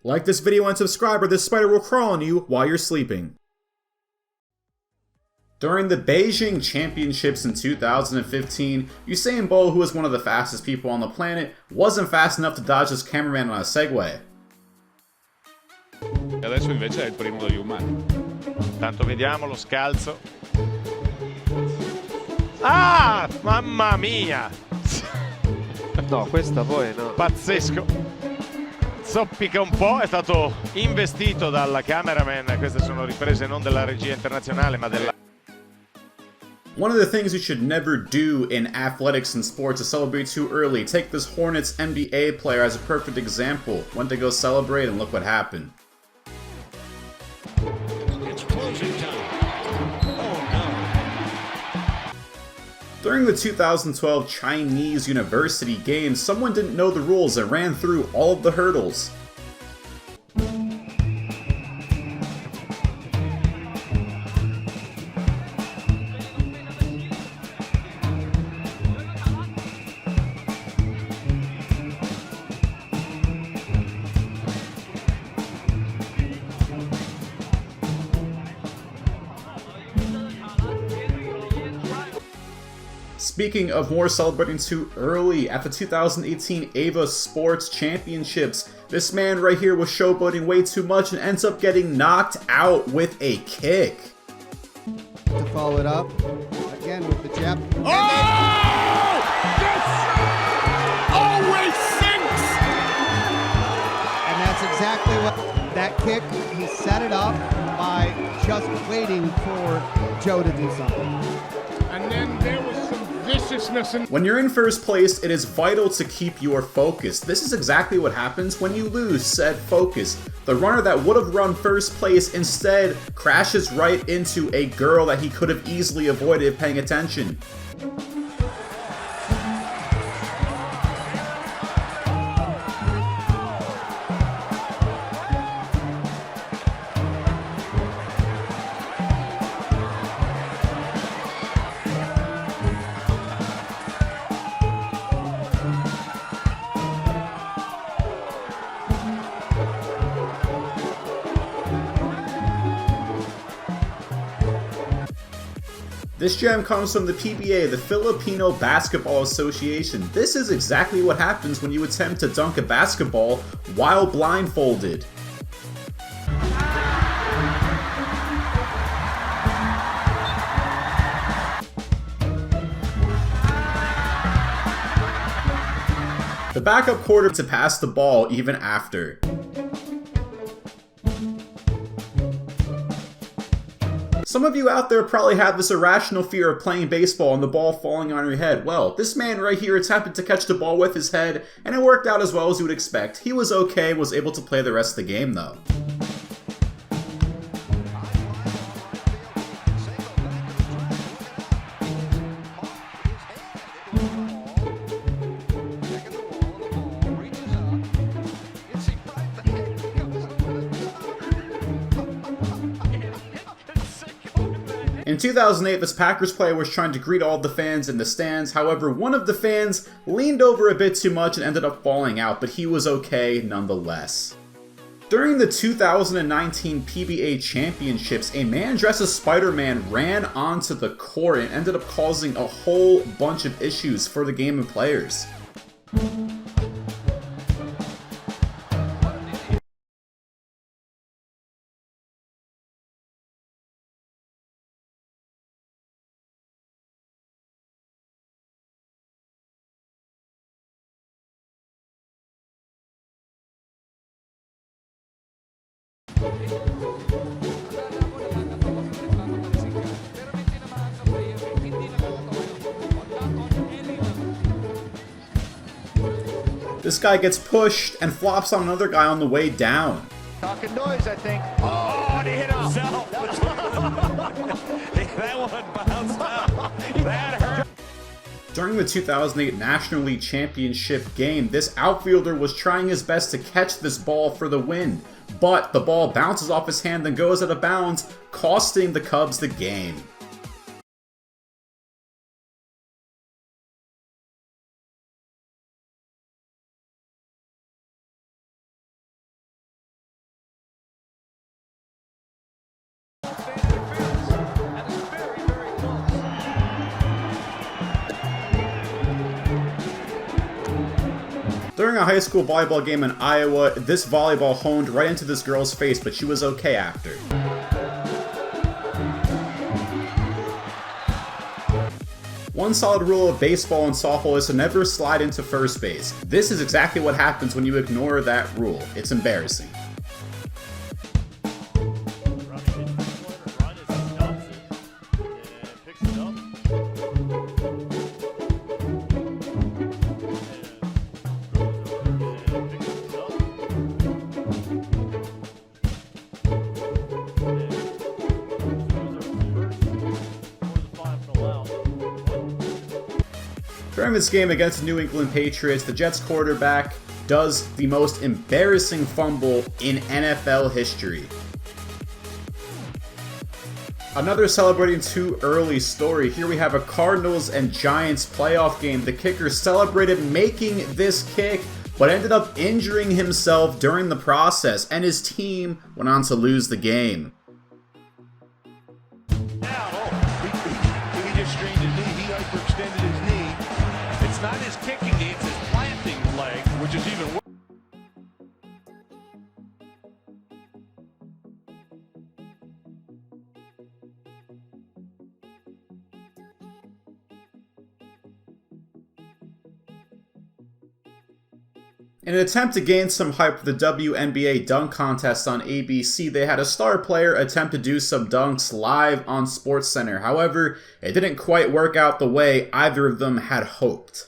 Like this video and subscribe or this spider will crawl on you while you're sleeping. During the Beijing Championships in 2015, Usain Bolt, who was one of the fastest people on the planet, wasn't fast enough to dodge his cameraman on a Segway. Adesso invece è il primo degli umani. Tanto vediamo lo scalzo. Ah, mamma mia! No, questa poi no. Pazzesco. Zoppica un po', è stato investito dalla cameraman. Queste sono riprese non della regia internazionale, ma della... One of the things you should never do in athletics and sports is celebrate too early. Take this Hornets NBA player as a perfect example. Went to go celebrate and look what happened. It's closing time. Oh no. During the 2012 Chinese University Games, someone didn't know the rules and ran through all of the hurdles. Speaking of more celebrating too early, at the 2018 Ava Sports Championships, this man right here was showboating way too much and ends up getting knocked out with a kick. To follow it up, again with the jab. Oh! This always sinks! And that's exactly what that kick, he set it up by just waiting for Joe to do something. And then there was some viciousness in... When you're in first place, it is vital to keep your focus. This is exactly what happens when you lose said focus. The runner that would have run first place instead crashes right into a girl that he could have easily avoided if paying attention. This gem comes from the PBA, the Filipino Basketball Association. This is exactly what happens when you attempt to dunk a basketball while blindfolded. The backup quarter to pass the ball even after. Some of you out there probably have this irrational fear of playing baseball and the ball falling on your head. Well, this man right here attempted to catch the ball with his head, and it worked out as well as you would expect. He was okay and was able to play the rest of the game though. In 2008, this Packers player was trying to greet all the fans in the stands. However, one of the fans leaned over a bit too much and ended up falling out, but he was okay nonetheless. During the 2019 PBA Championships, a man dressed as Spider-Man ran onto the court and ended up causing a whole bunch of issues for the game and players. This guy gets pushed and flops on another guy on the way down. Talking noise, I think. Oh, and he hit himself. That one bounced out. That hurt. During the 2008 National League Championship game, this outfielder was trying his best to catch this ball for the win, but the ball bounces off his hand and goes out of bounds, costing the Cubs the game. During a high school volleyball game in Iowa, this volleyball honed right into this girl's face, but she was okay after. One solid rule of baseball and softball is to never slide into first base. This is exactly what happens when you ignore that rule. It's embarrassing. During this game against the New England Patriots, the Jets quarterback does the most embarrassing fumble in NFL history. Another celebrating too early story. Here we have a Cardinals and Giants playoff game. The kicker celebrated making this kick, but ended up injuring himself during the process, and his team went on to lose the game. He just strained his knee. He hyperextended his knee. It's not his kicking knee, it's his planting leg, which is even worse. In an attempt to gain some hype for the WNBA dunk contest on ABC, they had a star player attempt to do some dunks live on SportsCenter. However, it didn't quite work out the way either of them had hoped.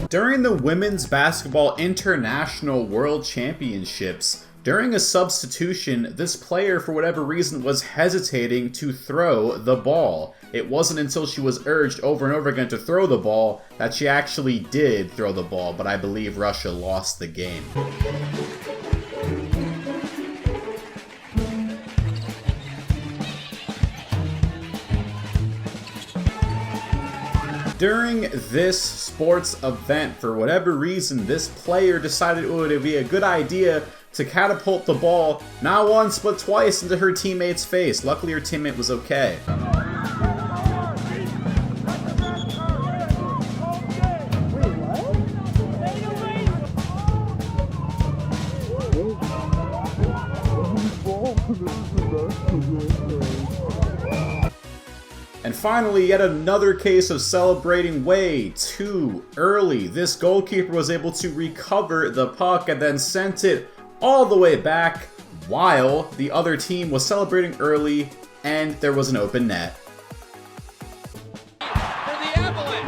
During the Women's Basketball International World Championships, during a substitution, this player, for whatever reason, was hesitating to throw the ball. It wasn't until she was urged over and over again to throw the ball that she actually did throw the ball, but I believe Russia lost the game. During this sports event, for whatever reason, this player decided it would be a good idea to catapult the ball not once but twice into her teammate's face. Luckily, her teammate was okay. And finally, yet another case of celebrating way too early. This goalkeeper was able to recover the puck and then sent it all the way back while the other team was celebrating early and there was an open net. For the Avalanche.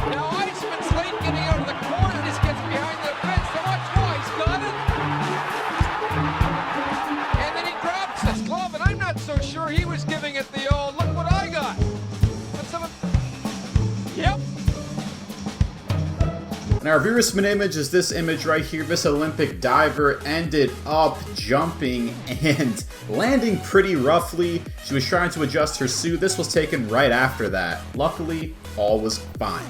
Now Iceman's late getting out of the corner. This gets behind the fence. So watch now. He's got it. And then he drops his glove, and I'm not so sure he was giving it the old, look what I got. Yep. Now, our viewer's image is this image right here. This Olympic diver ended up jumping and landing pretty roughly. She was trying to adjust her suit. This was taken right after that. Luckily, all was fine.